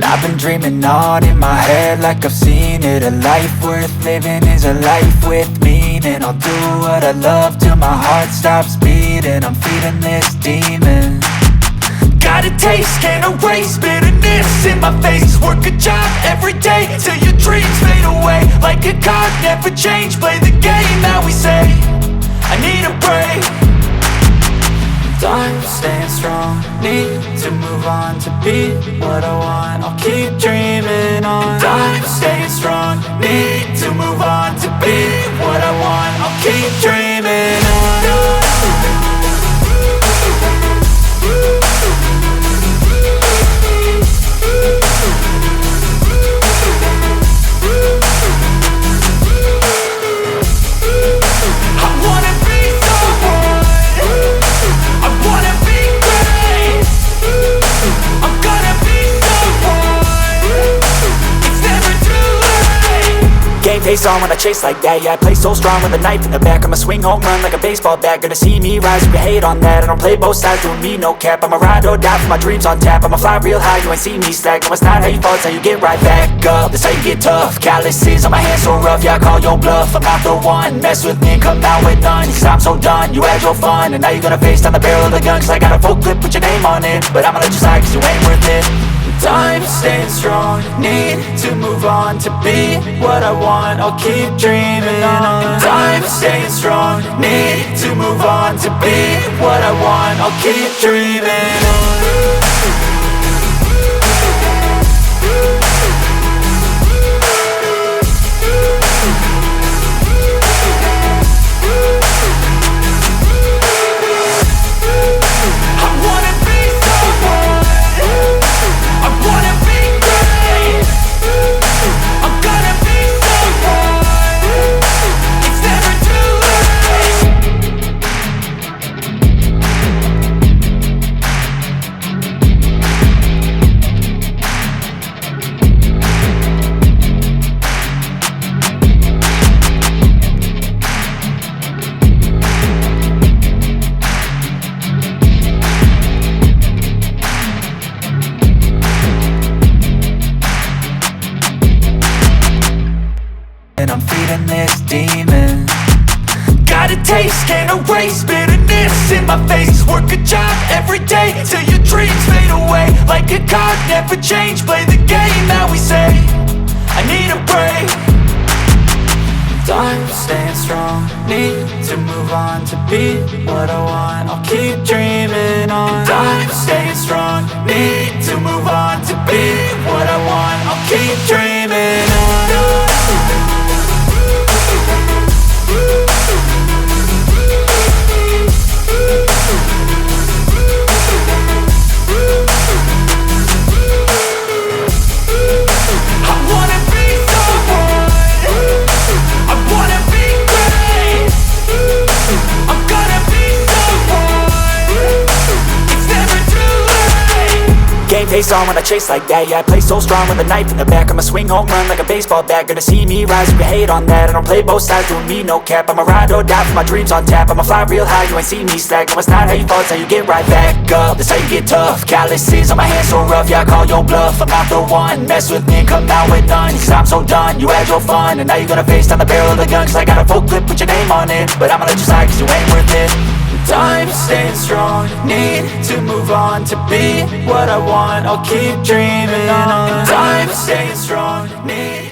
I've been dreaming on in my head like I've seen it. A life worth living is a life with meaning. I'll do what I love till my heart stops beating. I'm feeding this demon. Got a taste, can't erase bitterness in my face. Work a job every day till your dreams fade away. Like a card, never change, play the game that we say. I need a break. I'm staying strong, need to move on to be what I want. I'll keep dreaming on. I'm staying strong, need to move on to be what I want. I'll keep dreaming on. Face on when I chase like that, yeah, I play so strong with a knife in the back. I'ma swing home run like a baseball bat. Gonna see me rise, you can hate on that. I don't play both sides, doing me no cap. I'ma ride or die for my dreams on tap. I'ma fly real high, you ain't see me slack. No, it's not how you fall, it's how you get right back up. That's how you get tough, calluses on my hands so rough. Yeah, I call your bluff, I'm not the one. Mess with me and come out with none, cause I'm so done. You had your fun, and now you're gonna face down the barrel of the gun. Cause I got a full clip with your name on it, but I'ma let you slide cause you ain't worth it. Time staying strong, need to move on to be what I want. I'll keep dreaming on. Time staying strong, need to move on to be what I want. I'll keep dreaming on. And I'm feeding this demon. Got a taste, can't erase bitterness in my face. Work a job every day till your dreams fade away. Like a card, never change, play the game that we say. I need a break. Time staying strong, need to move on to be what I want. I'll keep dreaming on. Time staying strong, need to move on to be what I want. I'll keep dreaming on. Face on when I chase like that. Yeah, I play so strong with a knife in the back. I'ma swing home run like a baseball bat. Gonna see me rise, you can hate on that. I don't play both sides, doing me no cap. I'ma ride or die for my dreams on tap. I'ma fly real high, you ain't see me slack. No, it's not how you fall, it's how you get right back up. That's how you get tough. Calluses on my hands so rough, yeah, I call your bluff. I'm not the one, mess with me and come out with none. Cause I'm so done, you had your fun. And now you're gonna face down the barrel of the gun. Cause I got a full clip, put your name on it. But I'ma let you slide cause you ain't worth it. Time staying strong, need to move on to be what I want. I'll keep dreaming on. Time staying strong, need